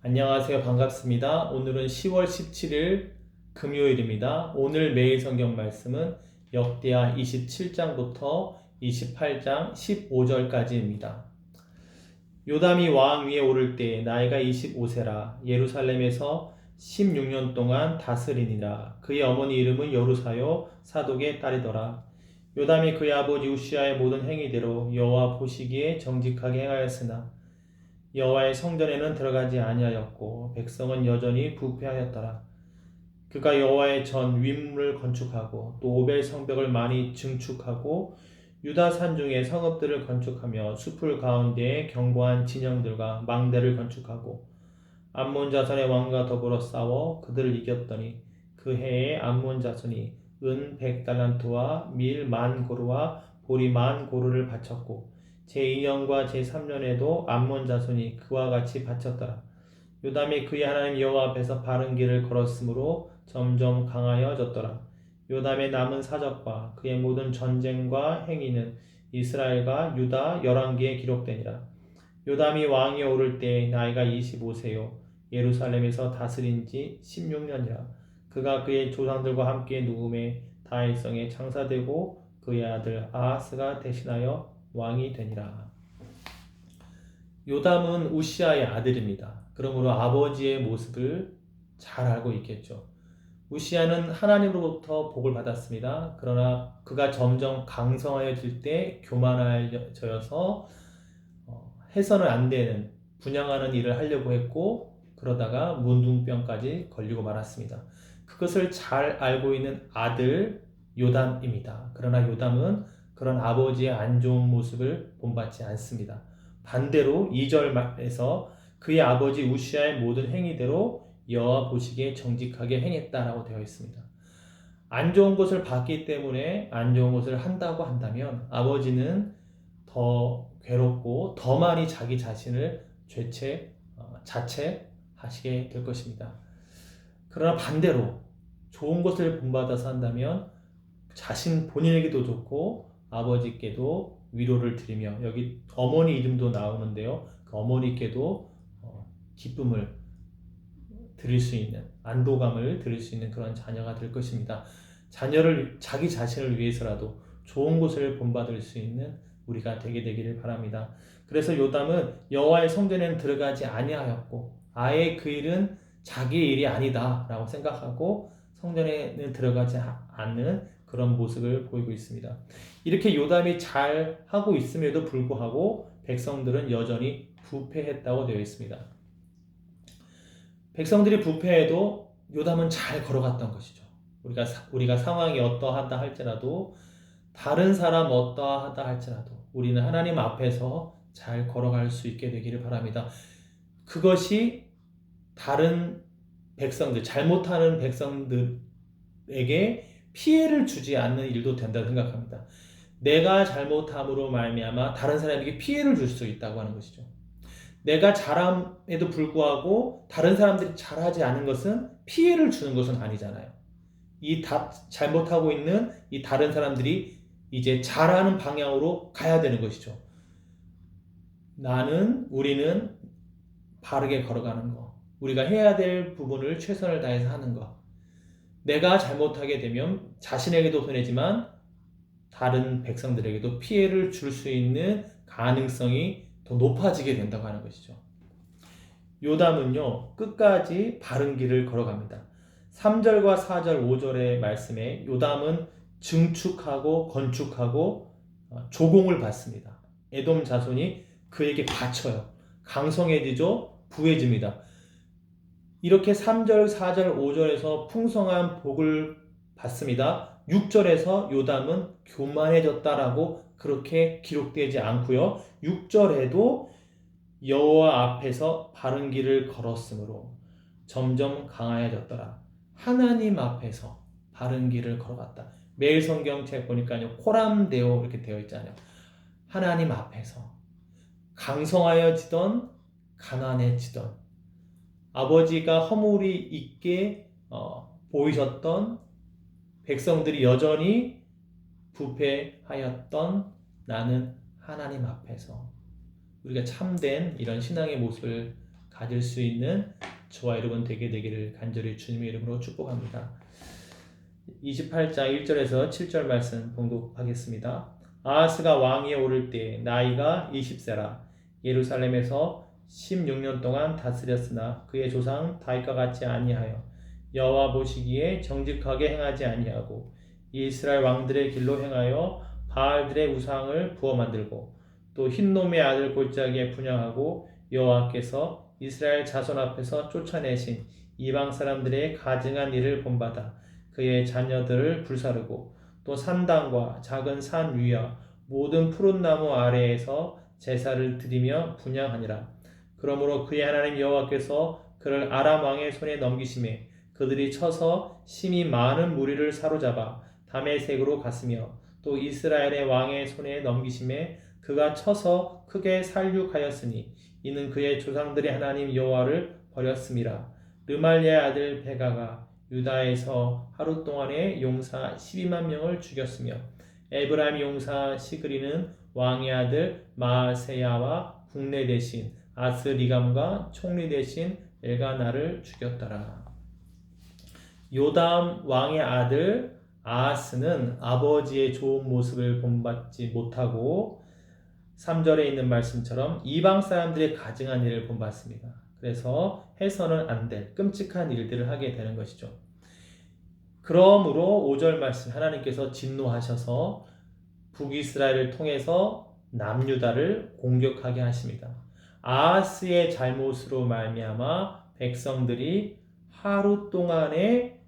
안녕하세요. 반갑습니다. 오늘은 10월 17일 금요일입니다. 오늘 매일 성경 말씀은 역대하 27장부터 28장 15절까지입니다. 요담이 왕 위에 오를 때 나이가 25세라 예루살렘에서 16년 동안 다스리니라. 그의 어머니 이름은 여루사요 사독의 딸이더라. 요담이 그의 아버지 우시아의 모든 행위대로 여호와 보시기에 정직하게 행하였으나 여호와의 성전에는 들어가지 아니하였고 백성은 여전히 부패하였더라. 그가 여호와의 전 윗문을 건축하고 또 오벨 성벽을 많이 증축하고 유다 산중에 성읍들을 건축하며 숲을 가운데에 견고한 진영들과 망대를 건축하고 암몬 자손의 왕과 더불어 싸워 그들을 이겼더니 그 해에 암몬 자손이 은 100달란트와 밀 10,000고루와 보리 10,000고루를 바쳤고 제2년과 제3년에도 암몬 자손이 그와 같이 바쳤더라. 요담이 그의 하나님 여호와 앞에서 바른 길을 걸었으므로 점점 강하여졌더라. 요담의 남은 사적과 그의 모든 전쟁과 행위는 이스라엘과 유다 열왕기에 기록되니라. 요담이 왕위에 오를 때 나이가 25세요 예루살렘에서 다스린 지 16년이라. 그가 그의 조상들과 함께 누움에 다윗성에 창사되고 그의 아들 아하스가 대신하여 왕이 되니라. 요담은 우시아의 아들입니다. 그러므로 아버지의 모습을 잘 알고 있겠죠. 우시아는 하나님으로부터 복을 받았습니다. 그러나 그가 점점 강성하여질 때 교만하여져서 해서는 안 되는 분양하는 일을 하려고 했고 그러다가 문둥병까지 걸리고 말았습니다. 그것을 잘 알고 있는 아들 요담입니다. 그러나 요담은 그런 아버지의 안 좋은 모습을 본받지 않습니다. 반대로 2절 말에서 그의 아버지 우시아의 모든 행위대로 여호와 보시기에 정직하게 행했다라고 되어 있습니다. 안 좋은 것을 봤기 때문에 안 좋은 것을 한다고 한다면 아버지는 더 괴롭고 더 많이 자기 자신을 자책하시게 될 것입니다. 그러나 반대로 좋은 것을 본받아서 한다면 자신 본인에게도 좋고 아버지께도 위로를 드리며 여기 어머니 이름도 나오는데요. 그 어머니께도 기쁨을 드릴 수 있는 안도감을 드릴 수 있는 그런 자녀가 될 것입니다. 자녀를 자기 자신을 위해서라도 좋은 것을 본받을 수 있는 우리가 되게 되기를 바랍니다. 그래서 요담은 여호와의 성전에는 들어가지 아니하였고 아예 그 일은 자기의 일이 아니다라고 생각하고 성전에는 들어가지 않는 그런 모습을 보이고 있습니다. 이렇게 요담이 잘 하고 있음에도 불구하고 백성들은 여전히 부패했다고 되어 있습니다. 백성들이 부패해도 요담은 잘 걸어갔던 것이죠. 우리가 상황이 어떠하다 할지라도 다른 사람 어떠하다 할지라도 우리는 하나님 앞에서 잘 걸어갈 수 있게 되기를 바랍니다. 그것이 다른 백성들, 잘못하는 백성들에게 피해를 주지 않는 일도 된다고 생각합니다. 내가 잘못함으로 말미암아 다른 사람에게 피해를 줄 수 있다고 하는 것이죠. 내가 잘함에도 불구하고 다른 사람들이 잘하지 않은 것은 피해를 주는 것은 아니잖아요. 잘못하고 있는 이 다른 사람들이 이제 잘하는 방향으로 가야 되는 것이죠. 우리는 바르게 걸어가는 거. 우리가 해야 될 부분을 최선을 다해서 하는 거. 내가 잘못하게 되면 자신에게도 손해지만 다른 백성들에게도 피해를 줄 수 있는 가능성이 더 높아지게 된다고 하는 것이죠. 요담은요, 끝까지 바른 길을 걸어갑니다. 3절과 4절, 5절의 말씀에 요담은 증축하고 건축하고 조공을 받습니다. 에돔 자손이 그에게 바쳐요. 강성해지죠, 부해집니다. 이렇게 3절, 4절, 5절에서 풍성한 복을 받습니다. 6절에서 요담은 교만해졌다라고 그렇게 기록되지 않고요. 6절에도 여호와 앞에서 바른 길을 걸었으므로 점점 강하여졌더라. 하나님 앞에서 바른 길을 걸어갔다. 매일 성경책 보니까요, 코람데오 이렇게 되어 있잖아요. 하나님 앞에서 강성하여지던 가난해지던 아버지가 허물이 있게 보이셨던 백성들이 여전히 부패하였던 나는 하나님 앞에서 우리가 참된 이런 신앙의 모습을 가질 수 있는 저와 여러분 되기를 간절히 주님의 이름으로 축복합니다. 28장 1절에서 7절 말씀 봉독하겠습니다. 아하스가 왕위에 오를 때 나이가 20세라. 예루살렘에서 16년 동안 다스렸으나 그의 조상 다윗과 같지 아니하여 여호와 보시기에 정직하게 행하지 아니하고 이스라엘 왕들의 길로 행하여 바알들의 우상을 부어 만들고 또 흰놈의 아들 골짜기에 분향하고 여호와께서 이스라엘 자손 앞에서 쫓아내신 이방 사람들의 가증한 일을 본받아 그의 자녀들을 불사르고 또 산당과 작은 산 위와 모든 푸른 나무 아래에서 제사를 드리며 분향하니라. 그러므로 그의 하나님 여호와께서 그를 아람 왕의 손에 넘기심에 그들이 쳐서 심히 많은 무리를 사로잡아 다메섹으로 갔으며 또 이스라엘의 왕의 손에 넘기심에 그가 쳐서 크게 살육하였으니 이는 그의 조상들의 하나님 여호와를 버렸음이라. 르말리의 아들 베가가 유다에서 하루 동안에 용사 12만 명을 죽였으며 에브라임 용사 시그리는 왕의 아들 마아세야와 국내 대신 아스리감과 총리 대신 엘가나를 죽였더라. 요담 왕의 아들 아하스는 아버지의 좋은 모습을 본받지 못하고 3절에 있는 말씀처럼 이방 사람들의 가증한 일을 본받습니다. 그래서 해서는 안 될 끔찍한 일들을 하게 되는 것이죠. 그러므로 5절 말씀 하나님께서 진노하셔서 북이스라엘을 통해서 남유다를 공격하게 하십니다. 아하스의 잘못으로 말미암아 백성들이 하루 동안에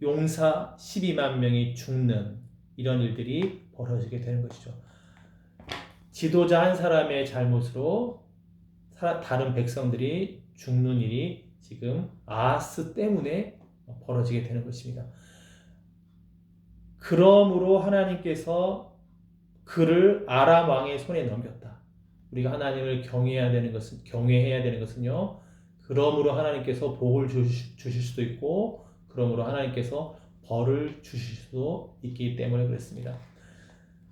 용사 12만 명이 죽는 이런 일들이 벌어지게 되는 것이죠. 지도자 한 사람의 잘못으로 다른 백성들이 죽는 일이 지금 아하스 때문에 벌어지게 되는 것입니다. 그러므로 하나님께서 그를 아람 왕의 손에 넘겼다. 우리가 하나님을 경외해야 되는 것은요. 그러므로 하나님께서 복을 주실 수도 있고 그러므로 하나님께서 벌을 주실 수도 있기 때문에 그렇습니다.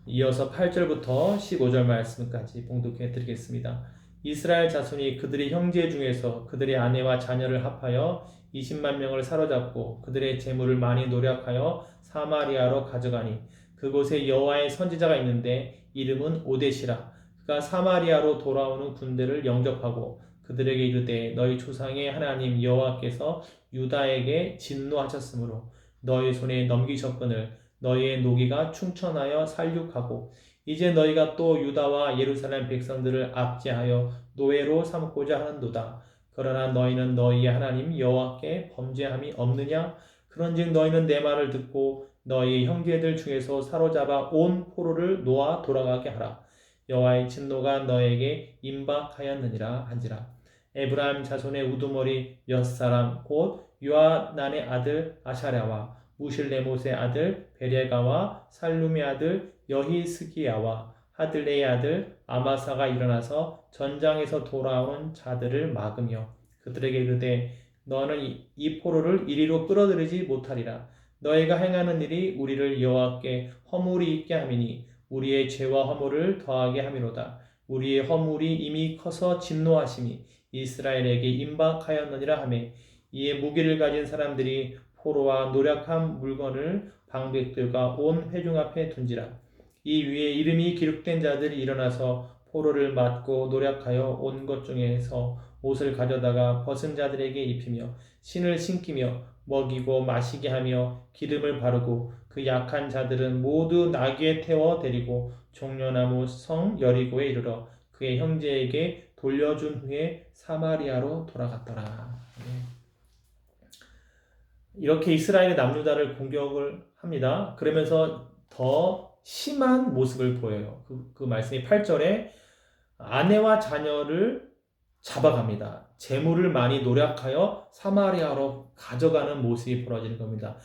이어서 8절부터 15절 말씀까지 봉독해 드리겠습니다. 이스라엘 자손이 그들의 형제 중에서 그들의 아내와 자녀를 합하여 20만 명을 사로잡고 그들의 재물을 많이 노력하여 사마리아로 가져가니 그곳에 여호와의 선지자가 있는데 이름은 오뎃이라. 그가 사마리아로 돌아오는 군대를 영접하고 그들에게 이르되 너희 조상의 하나님 여호와께서 유다에게 진노하셨으므로 너희 손에 넘기셨거늘 너희의 노기가 충천하여 살육하고 이제 너희가 또 유다와 예루살렘 백성들을 압제하여 노예로 삼고자 하는도다. 그러나 너희는 너희의 하나님 여호와께 범죄함이 없느냐? 그런즉 너희는 내 말을 듣고 너희 형제들 중에서 사로잡아 온 포로를 놓아 돌아가게 하라. 여호와의 진노가 너에게 임박하였느니라 한지라. 에브라임 자손의 우두머리 몇 사람 곧 요아난의 아들 아샤랴와 무실레못의 아들 베레가와 살룸의 아들 여히스기야와 하들레의 아들 아마사가 일어나서 전장에서 돌아온 자들을 막으며 그들에게 이르되 너는 이 포로를 이리로 끌어들이지 못하리라. 너희가 행하는 일이 우리를 여호와께 허물이 있게 함이니 우리의 죄와 허물을 더하게 함이로다. 우리의 허물이 이미 커서 진노하심이 이스라엘에게 임박하였느니라 하매 이에 무기를 가진 사람들이 포로와 노력한 물건을 방백들과 온 회중 앞에 둔지라. 이 위에 이름이 기록된 자들이 일어나서 포로를 맞고 노력하여 온 것 중에서 옷을 가져다가 벗은 자들에게 입히며 신을 신기며 먹이고 마시게 하며 기름을 바르고 그 약한 자들은 모두 나귀에 태워 데리고 종려나무 성 여리고에 이르러 그의 형제에게 돌려준 후에 사마리아로 돌아갔더라. 이렇게 이스라엘의 남유다를 공격을 합니다. 그러면서 더 심한 모습을 보여요. 그 말씀이 8절에 아내와 자녀를 잡아갑니다. 재물을 많이 노력하여 사마리아로 가져가는 모습이 벌어지는 겁니다.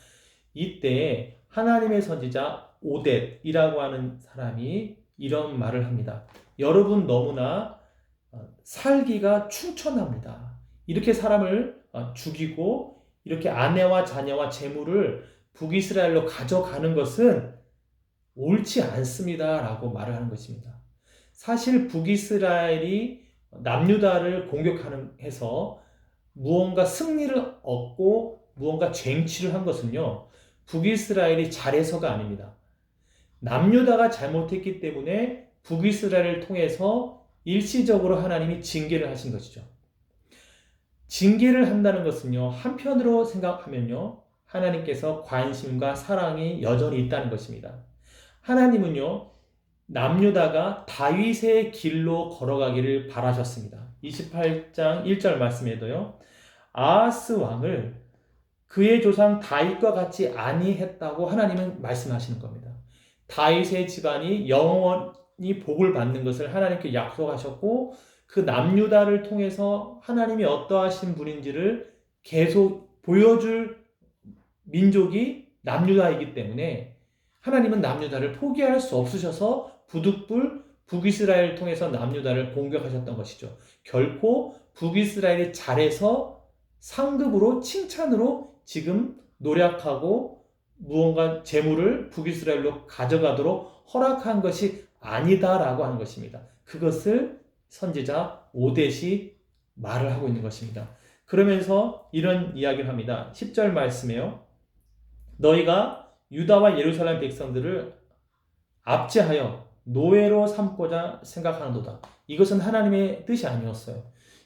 이때 하나님의 선지자 오뎃이라고 하는 사람이 이런 말을 합니다. 여러분 너무나 살기가 충천합니다. 이렇게 사람을 죽이고 이렇게 아내와 자녀와 재물을 북이스라엘로 가져가는 것은 옳지 않습니다. 라고 말을 하는 것입니다. 사실 북이스라엘이 남유다를 공격하는 해서 무언가 승리를 얻고 무언가 쟁취를 한 것은요, 북이스라엘이 잘해서가 아닙니다. 남유다가 잘못했기 때문에 북이스라엘을 통해서 일시적으로 하나님이 징계를 하신 것이죠. 징계를 한다는 것은요, 한편으로 생각하면요, 하나님께서 관심과 사랑이 여전히 있다는 것입니다. 하나님은요, 남유다가 다윗의 길로 걸어가기를 바라셨습니다. 28장 1절 말씀에도요, 아하스 왕을 그의 조상 다윗과 같이 아니했다고 하나님은 말씀하시는 겁니다. 다윗의 집안이 영원히 복을 받는 것을 하나님께 약속하셨고, 그 남유다를 통해서 하나님이 어떠하신 분인지를 계속 보여줄 민족이 남유다이기 때문에 하나님은 남유다를 포기할 수 없으셔서 부득불 북이스라엘을 통해서 남유다를 공격하셨던 것이죠. 결코 북이스라엘이 잘해서 상급으로 칭찬으로 지금 노력하고 무언가 재물을 북이스라엘로 가져가도록 허락한 것이 아니다라고 하는 것입니다. 그것을 선지자 오뎃이 말을 하고 있는 것입니다. 그러면서 이런 이야기를 합니다. 10절 말씀에요. 너희가 유다와 예루살렘 백성들을 압제하여 노예로 삼고자 생각하는도다. 이것은 하나님의 뜻이 아니었어요.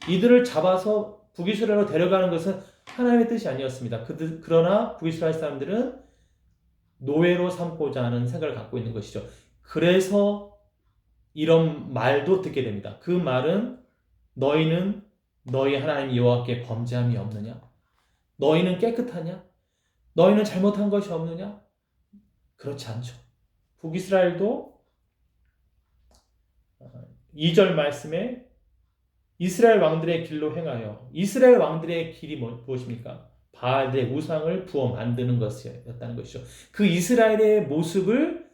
이들을 잡아서 북이스라엘로 데려가는 것은 하나님의 뜻이 아니었습니다. 그러나 북이스라엘 사람들은 노예로 삼고자 하는 생각을 갖고 있는 것이죠. 그래서 이런 말도 듣게 됩니다. 그 말은 너희는 너희 하나님 여호와께 범죄함이 없느냐? 너희는 깨끗하냐? 너희는 잘못한 것이 없느냐? 그렇지 않죠. 북이스라엘도 2절 말씀에 이스라엘 왕들의 길로 행하여, 이스라엘 왕들의 길이 무엇입니까? 바알의 우상을 부어 만드는 것이었다는 것이죠. 그 이스라엘의 모습을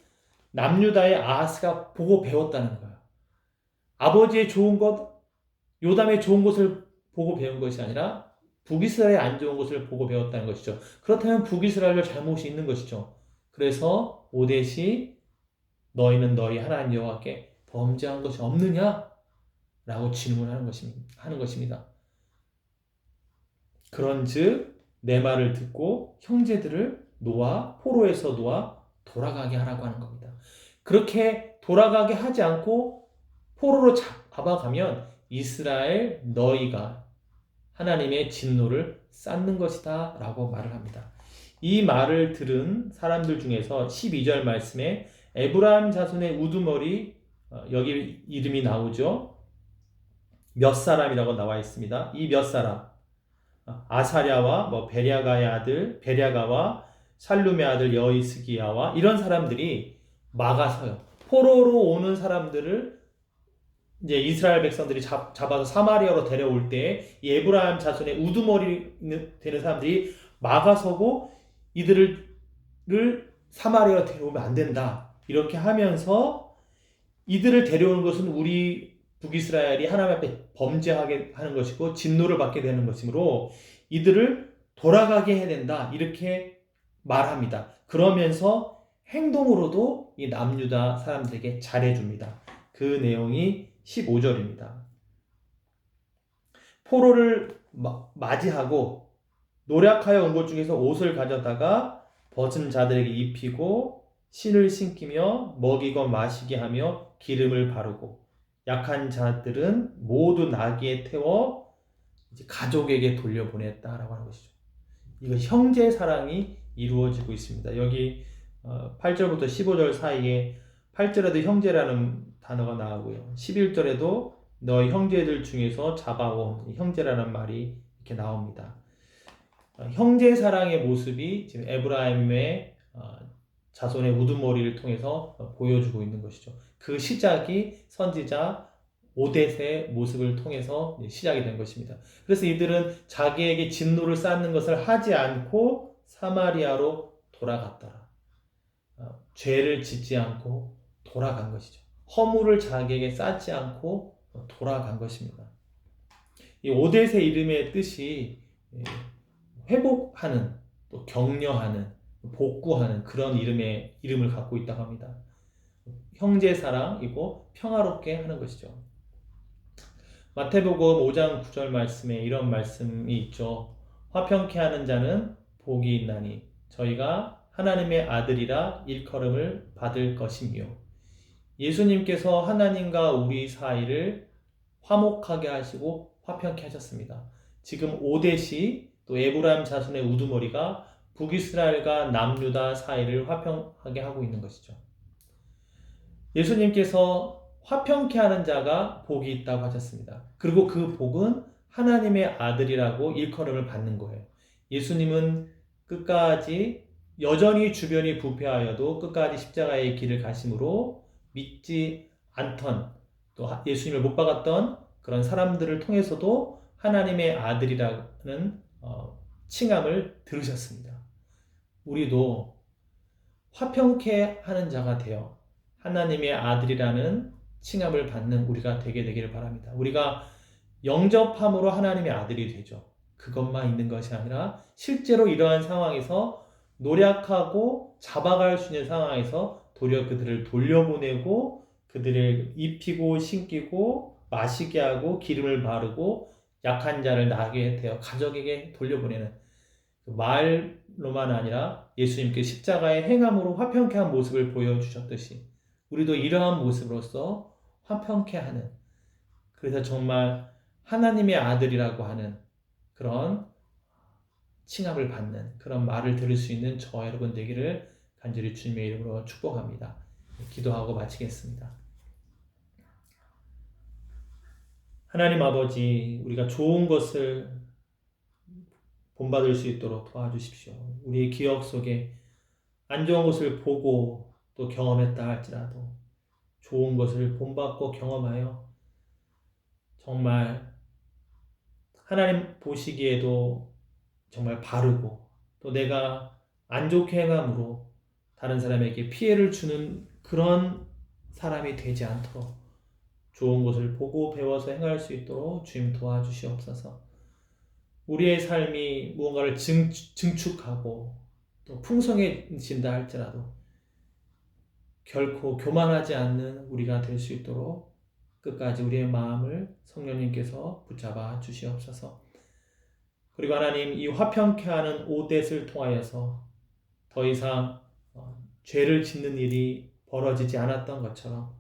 남유다의 아하스가 보고 배웠다는 거예요. 아버지의 좋은 것, 요담의 좋은 것을 보고 배운 것이 아니라 북이스라엘의 안 좋은 것을 보고 배웠다는 것이죠. 그렇다면 북이스라엘의 잘못이 있는 것이죠. 그래서 오뎃이 너희는 너희 하나님 여호와께 범죄한 것이 없느냐? 라고 질문하는 것입니다. 그런즉 내 말을 듣고 형제들을 포로에서 놓아 돌아가게 하라고 하는 겁니다. 그렇게 돌아가게 하지 않고 포로로 잡아가면 이스라엘 너희가 하나님의 진노를 쌓는 것이다 라고 말을 합니다. 이 말을 들은 사람들 중에서 12절 말씀에 에브라임 자손의 우두머리, 여기 이름이 나오죠. 몇 사람이라고 나와 있습니다. 이 몇 사람, 아사랴와 베랴가의 아들 베랴가와 살룸의 아들 여이스기야와 이런 사람들이 막아서요. 포로로 오는 사람들을 이제 이스라엘 백성들이 잡아서 사마리아로 데려올 때 이 에브라임 자손의 우두머리 되는 사람들이 막아서고 이들을 사마리아로 데려오면 안 된다. 이렇게 하면서 이들을 데려오는 것은 우리 북이스라엘이 하나님 앞에 범죄하게 하는 것이고 진노를 받게 되는 것이므로 이들을 돌아가게 해야 된다. 이렇게 말합니다. 그러면서 행동으로도 이 남유다 사람들에게 잘해줍니다. 그 내용이 15절입니다. 포로를 맞이하고 노력하여 온 것 중에서 옷을 가져다가 벗은 자들에게 입히고 신을 신기며 먹이고 마시게 하며 기름을 바르고 약한 자들은 모두 나귀에 태워 이제 가족에게 돌려보냈다라고 하는 것이죠. 이거 형제 사랑이 이루어지고 있습니다. 여기 8절부터 15절 사이에 8절에도 형제라는 단어가 나오고요. 11절에도 너희 형제들 중에서 잡아온 형제라는 말이 이렇게 나옵니다. 형제 사랑의 모습이 지금 에브라임의 자손의 우두머리를 통해서 보여주고 있는 것이죠. 그 시작이 선지자 오뎃의 모습을 통해서 시작이 된 것입니다. 그래서 이들은 자기에게 진노를 쌓는 것을 하지 않고 사마리아로 돌아갔더라. 죄를 짓지 않고 돌아간 것이죠. 허물을 자기에게 쌓지 않고 돌아간 것입니다. 이 오뎃의 이름의 뜻이 회복하는, 또 격려하는, 복구하는 그런 이름을 갖고 있다고 합니다. 형제 사랑이고 평화롭게 하는 것이죠. 마태복음 5장 9절 말씀에 이런 말씀이 있죠. 화평케 하는 자는 복이 있나니 저희가 하나님의 아들이라 일컬음을 받을 것이며. 예수님께서 하나님과 우리 사이를 화목하게 하시고 화평케 하셨습니다. 지금 오뎃이 또 에브라임 자손의 우두머리가 북이스라엘과 남유다 사이를 화평하게 하고 있는 것이죠. 예수님께서 화평케 하는 자가 복이 있다고 하셨습니다. 그리고 그 복은 하나님의 아들이라고 일컬음을 받는 거예요. 예수님은 끝까지 여전히 주변이 부패하여도 끝까지 십자가의 길을 가심으로 믿지 않던 또 예수님을 못 박았던 그런 사람들을 통해서도 하나님의 아들이라는 칭함을 들으셨습니다. 우리도 화평케 하는 자가 되어 하나님의 아들이라는 칭함을 받는 우리가 되게 되기를 바랍니다. 우리가 영접함으로 하나님의 아들이 되죠. 그것만 있는 것이 아니라 실제로 이러한 상황에서 노력하고 잡아갈 수 있는 상황에서 도리어 그들을 돌려보내고 그들을 입히고 신기고 마시게 하고 기름을 바르고 약한 자를 나게 되어 가족에게 돌려보내는 말로만 아니라 예수님께 십자가의 행함으로 화평케 한 모습을 보여주셨듯이 우리도 이러한 모습으로서 화평케 하는, 그래서 정말 하나님의 아들이라고 하는 그런 칭함을 받는 그런 말을 들을 수 있는 저와 여러분 되기를 간절히 주님의 이름으로 축복합니다. 기도하고 마치겠습니다. 하나님 아버지, 우리가 좋은 것을 본받을 수 있도록 도와주십시오. 우리의 기억 속에 안 좋은 것을 보고 또 경험했다 할지라도 좋은 것을 본받고 경험하여 정말 하나님 보시기에도 정말 바르고 또 내가 안 좋게 행함으로 다른 사람에게 피해를 주는 그런 사람이 되지 않도록 좋은 것을 보고 배워서 행할 수 있도록 주님 도와주시옵소서. 우리의 삶이 무언가를 증축하고 또 풍성해진다 할지라도 결코 교만하지 않는 우리가 될 수 있도록 끝까지 우리의 마음을 성령님께서 붙잡아 주시옵소서. 그리고 하나님, 이 화평케 하는 오뎃을 통하여서 더 이상 죄를 짓는 일이 벌어지지 않았던 것처럼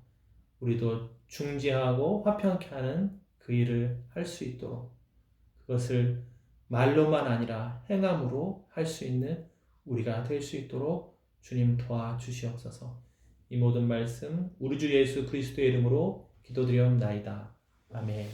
우리도 중지하고 화평케 하는 그 일을 할 수 있도록, 그것을 말로만 아니라 행함으로 할 수 있는 우리가 될 수 있도록 주님 도와주시옵소서. 이 모든 말씀 우리 주 예수 그리스도의 이름으로 기도드리옵나이다. 아멘.